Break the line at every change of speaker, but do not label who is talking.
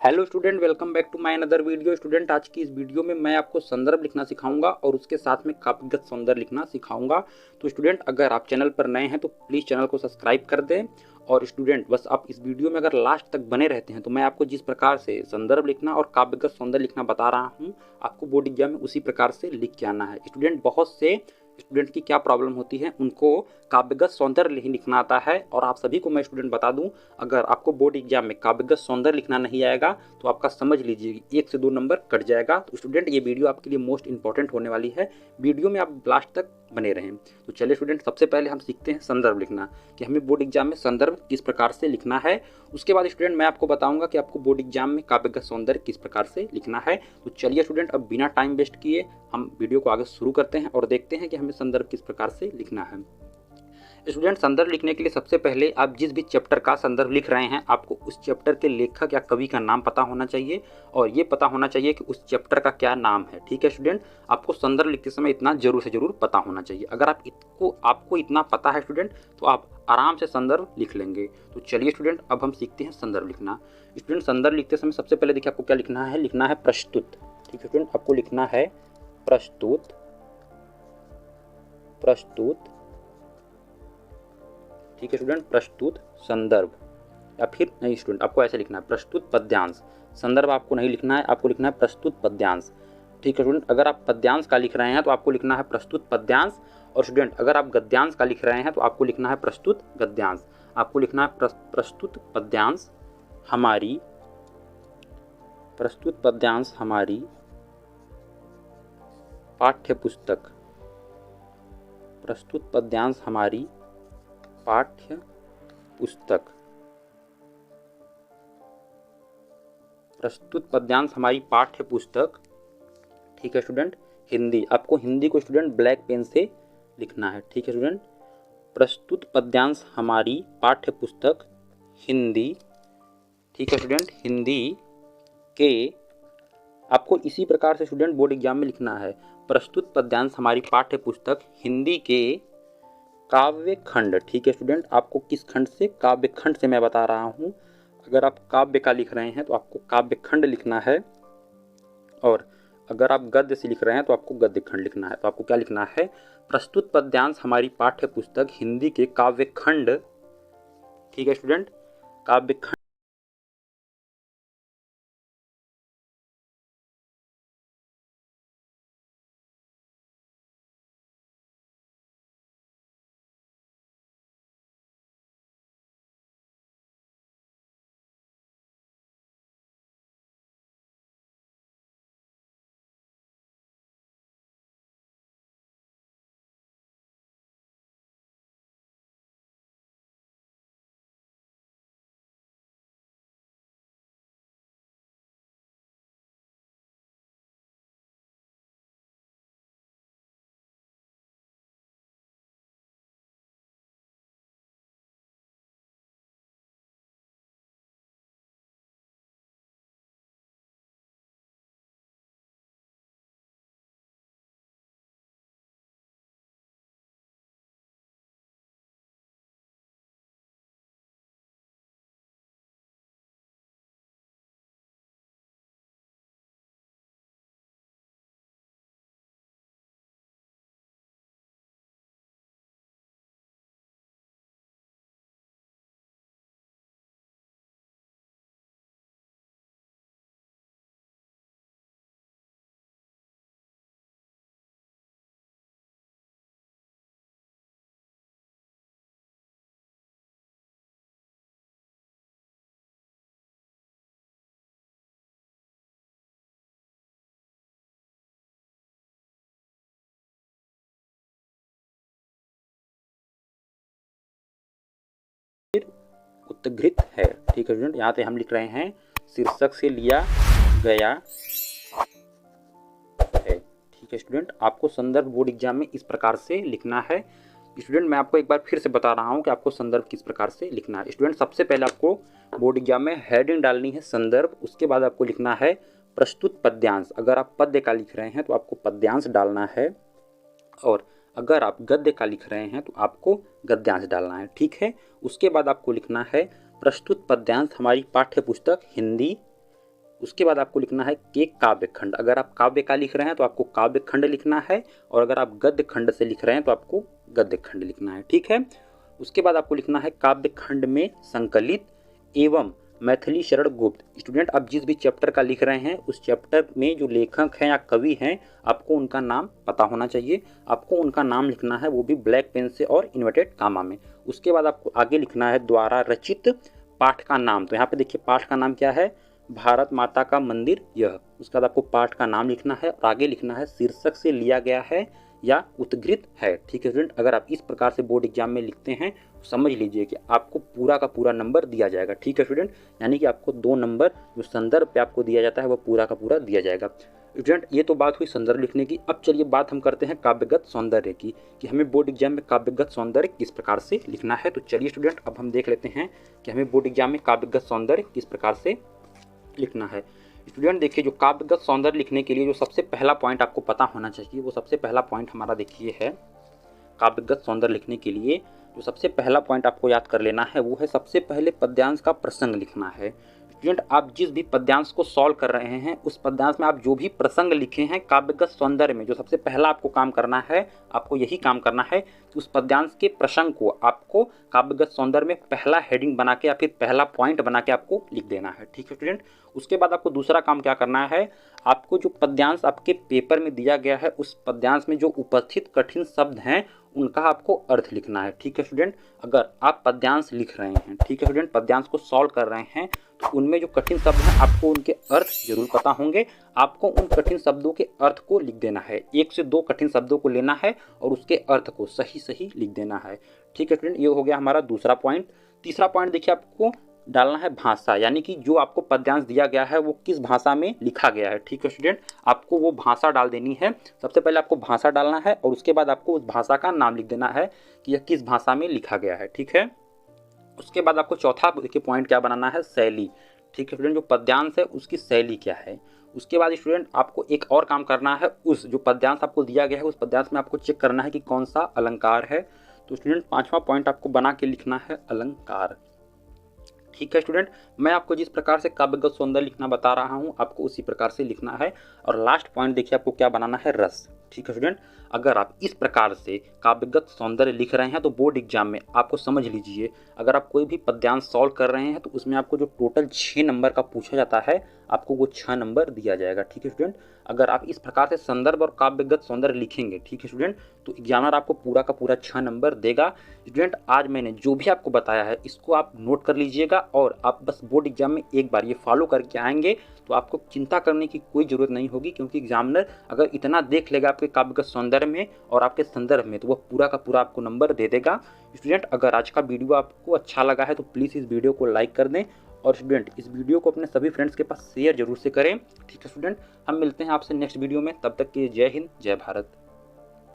Hello student, welcome back to my another video. Student, आज की इस वीडियो में मैं आपको संदर्भ लिखना सिखाऊंगा और उसके साथ में काव्यगत सौंदर्य लिखना सिखाऊंगा। तो स्टूडेंट, अगर आप चैनल पर नए हैं तो प्लीज़ चैनल को सब्सक्राइब कर दें। और स्टूडेंट, बस आप इस वीडियो में अगर लास्ट तक बने रहते हैं तो मैं आपको जिस प्रकार से संदर्भ लिखना और काव्यगत सौंदर्य लिखना बता रहा हूँ, आपको बोर्ड एग्जाम में उसी प्रकार से लिख के आना है। स्टूडेंट, बहुत से स्टूडेंट की क्या प्रॉब्लम होती है, उनको काव्यगत सौंदर्य नहीं लिखना आता है। और आप सभी को मैं स्टूडेंट बता दूं, अगर आपको बोर्ड एग्जाम में काव्यगत सौंदर्य लिखना नहीं आएगा तो आपका समझ लीजिए 1 से 2 नंबर कट जाएगा। तो स्टूडेंट, ये वीडियो आपके लिए मोस्ट इंपॉर्टेंट होने वाली है। वीडियो में आप लास्ट तक बने रहें। तो चलिए स्टूडेंट, सबसे पहले हम सीखते हैं संदर्भ लिखना, कि हमें बोर्ड एग्जाम में संदर्भ किस प्रकार से लिखना है। उसके बाद स्टूडेंट मैं आपको बताऊंगा कि आपको बोर्ड एग्जाम में काव्यगत सौंदर्य किस प्रकार से लिखना है। तो चलिए स्टूडेंट, अब बिना टाइम वेस्ट किए हम वीडियो को आगे शुरू करते हैं और देखते हैं कि हमें संदर्भ किस प्रकार से लिखना है। स्टूडेंट, संदर्भ लिखने के लिए सबसे पहले आप जिस भी चैप्टर का संदर्भ लिख रहे हैं, आपको उस चैप्टर के लेखक या कवि का नाम पता होना चाहिए और ये पता होना चाहिए कि उस चैप्टर का क्या नाम है। ठीक है स्टूडेंट, आपको संदर्भ लिखते समय इतना जरूर से जरूर पता होना चाहिए। अगर आपको इतना पता है स्टूडेंट, तो आप आराम से संदर्भ लिख लेंगे। तो चलिए स्टूडेंट, अब हम सीखते हैं संदर्भ लिखना। स्टूडेंट, संदर्भ लिखते समय सबसे पहले देखिए आपको क्या लिखना है। लिखना है प्रस्तुत। ठीक है स्टूडेंट, आपको लिखना है प्रस्तुत। ठीक है स्टूडेंट, प्रस्तुत संदर्भ। या फिर नहीं स्टूडेंट, आपको ऐसे लिखना है प्रस्तुत पद्यांश। संदर्भ आपको नहीं लिखना है, आपको लिखना है प्रस्तुत पद्यांश। ठीक है स्टूडेंट, अगर आप पद्यांश का लिख रहे हैं तो आपको लिखना है प्रस्तुत पद्यांश। और स्टूडेंट, अगर आप गद्यांश का लिख रहे हैं तो आपको लिखना है प्रस्तुत गद्यांश। आपको लिखना है प्रस्तुत पद्यांश हमारी पाठ्य पुस्तक। प्रस्तुत पद्यांश हमारी पाठ्य पुस्तक। प्रस्तुत पद्यांश हमारी पाठ्य पुस्तक। ठीक है स्टूडेंट, हिंदी, आपको हिंदी को स्टूडेंट ब्लैक पेन से लिखना है। ठीक है स्टूडेंट, प्रस्तुत पद्यांश हमारी पाठ्य पुस्तक हिंदी। ठीक है स्टूडेंट, हिंदी के, आपको इसी प्रकार से स्टूडेंट बोर्ड एग्जाम में लिखना है। प्रस्तुत पद्यांश हमारी पाठ्य पुस्तक हिंदी के काव्य खंड। ठीक है स्टूडेंट, आपको किस खंड से, काव्य खंड से मैं बता रहा हूँ। अगर आप काव्य का लिख रहे हैं तो आपको काव्य खंड लिखना है, और अगर आप गद्य से लिख रहे हैं तो आपको गद्य खंड लिखना है। तो आपको क्या लिखना है, प्रस्तुत पद्यांश हमारी पाठ्य पुस्तक हिंदी के काव्य खंड। ठीक है स्टूडेंट, काव्य खंड। उत्तघृत है। ठीक है स्टूडेंट, यहाँ पे हम लिख रहे हैं शीर्षक से लिया गया है। ठीक है स्टूडेंट, आपको संदर्भ बोर्ड एग्जाम में इस प्रकार से लिखना है। स्टूडेंट, मैं आपको एक बार फिर से बता रहा हूँ कि आपको संदर्भ किस प्रकार से लिखना है। स्टूडेंट, सबसे पहले आपको बोर्ड एग्जाम में हेडिंग डालनी है संदर्भ। उसके बाद आपको लिखना है प्रस्तुत पद्यांश। अगर आप पद्य का लिख रहे हैं तो आपको पद्यांश डालना है, और अगर आप गद्य का लिख रहे हैं तो आपको गद्यांश डालना है। ठीक है, उसके बाद आपको लिखना है प्रस्तुत पद्यांश हमारी पाठ्य पुस्तक हिंदी उसके बाद आपको लिखना है के काव्य खंड। अगर आप काव्य का लिख रहे हैं तो आपको काव्य खंड लिखना है, और अगर आप गद्य खंड से लिख रहे हैं तो आपको गद्य खंड लिखना है। ठीक है। उसके बाद आपको लिखना है काव्य खंड में संकलित एवं मैथिली शरण गुप्त। स्टूडेंट आप जिस भी चैप्टर का लिख रहे हैं उस चैप्टर में जो लेखक हैं या कवि हैं आपको उनका नाम पता होना चाहिए। आपको उनका नाम लिखना है, वो भी ब्लैक पेन से और इन्वर्टेड कामा में। उसके बाद आपको आगे लिखना है द्वारा रचित पाठ का नाम। तो यहाँ पे देखिए पाठ का नाम क्या है, भारत माता का मंदिर यह। उसके बाद आपको पाठ का नाम लिखना है और आगे लिखना है शीर्षक से लिया गया है या उद्धृत है। ठीक है स्टूडेंट, अगर आप इस प्रकार से बोर्ड एग्जाम में लिखते हैं तो समझ लीजिए कि आपको पूरा का पूरा नंबर दिया जाएगा। ठीक है स्टूडेंट, यानी कि आपको 2 नंबर जो संदर्भ पे आपको दिया जाता है वो पूरा का पूरा दिया जाएगा। स्टूडेंट ये तो बात हुई संदर्भ लिखने की। अब चलिए बात हम करते हैं काव्यगत सौंदर्य की, कि हमें बोर्ड एग्जाम में काव्यगत सौंदर्य किस प्रकार से लिखना है। तो चलिए स्टूडेंट अब हम देख लेते हैं कि हमें बोर्ड एग्जाम में काव्यगत सौंदर्य किस प्रकार से लिखना है। स्टूडेंट देखिए, जो काव्यगत सौंदर्य लिखने के लिए जो सबसे पहला पॉइंट आपको पता होना चाहिए, वो सबसे पहला पॉइंट हमारा देखिए है, काव्यगत सौंदर्य लिखने के लिए जो सबसे पहला पॉइंट आपको याद कर लेना है वो है सबसे पहले पद्यांश का प्रसंग लिखना है। स्टूडेंट आप जिस भी पद्यांश को सॉल्व कर रहे हैं उस पद्यांश में आप जो भी प्रसंग लिखे हैं काव्यगत सौंदर्य में, जो सबसे पहला आपको काम करना है, आपको यही काम करना है कि उस पद्यांश के प्रसंग को आपको काव्यगत सौंदर्य में पहला हेडिंग बना के या फिर पहला पॉइंट बना के आपको लिख देना है। ठीक है स्टूडेंट, उसके बाद आपको दूसरा काम क्या करना है, आपको जो पद्यांश आपके पेपर में दिया गया है उस पद्यांश में जो उपस्थित कठिन शब्द हैं उनका आपको अर्थ लिखना है। ठीक है स्टूडेंट, अगर आप पद्यांश लिख रहे हैं, ठीक है स्टूडेंट, पद्यांश को सॉल्व कर रहे हैं तो उनमें जो कठिन शब्द हैं आपको उनके अर्थ जरूर पता होंगे। आपको उन कठिन शब्दों के अर्थ को लिख देना है। 1 से 2 कठिन शब्दों को लेना है और उसके अर्थ को सही सही लिख देना है। ठीक है स्टूडेंट, ये हो गया हमारा दूसरा पॉइंट। तीसरा पॉइंट देखिए, आपको डालना है भाषा, यानी कि जो आपको पद्यांश दिया गया है वो किस भाषा में लिखा गया है। ठीक है स्टूडेंट, आपको वो भाषा डाल देनी है। सबसे पहले आपको भाषा डालना है और उसके बाद आपको उस भाषा का नाम लिख देना है कि यह किस भाषा में लिखा गया है। ठीक है, उसके बाद आपको चौथा देखिए पॉइंट क्या बनाना है, शैली। ठीक है स्टूडेंट, जो पद्यांश है उसकी शैली क्या है। उसके बाद स्टूडेंट आपको एक और काम करना है, उस जो पद्यांश आपको दिया गया है उस पद्यांश में आपको चेक करना है कि कौन सा अलंकार है। तो स्टूडेंट 5वां पॉइंट आपको बना के लिखना है अलंकार। ठीक है स्टूडेंट, मैं आपको जिस प्रकार से काव्यगत सौंदर्य लिखना बता रहा हूँ आपको उसी प्रकार से लिखना है। और लास्ट पॉइंट देखिए आपको क्या बनाना है, रस। ठीक है स्टूडेंट, अगर आप इस प्रकार से काव्यगत सौंदर्य लिख रहे हैं तो बोर्ड एग्जाम में आपको समझ लीजिए, अगर आप कोई भी पद्यांश सॉल्व कर रहे हैं तो उसमें आपको जो टोटल 6 नंबर का पूछा जाता है आपको वो 6 नंबर दिया जाएगा। ठीक है स्टूडेंट, अगर आप इस प्रकार से संदर्भ और काव्यगत सौंदर्य लिखेंगे, ठीक है स्टूडेंट, तो एग्जामिनर आपको पूरा का पूरा 6 नंबर देगा। स्टूडेंट आज मैंने जो भी आपको बताया है इसको आप नोट कर लीजिएगा और आप बस बोर्ड एग्जाम में एक बार ये फॉलो करके आएंगे तो आपको चिंता करने की कोई ज़रूरत नहीं होगी, क्योंकि एग्जामिनर अगर इतना देख लेगा आपके काव्यगत सौंदर्य में और आपके संदर्भ में तो वह पूरा का पूरा आपको नंबर दे देगा। स्टूडेंट अगर आज का वीडियो आपको अच्छा लगा है तो प्लीज़ इस वीडियो को लाइक कर दें और स्टूडेंट इस वीडियो को अपने सभी फ्रेंड्स के पास शेयर जरूर से करें। ठीक है स्टूडेंट, हम मिलते हैं आपसे नेक्स्ट वीडियो में, तब तक के लिए जय हिंद जय भारत।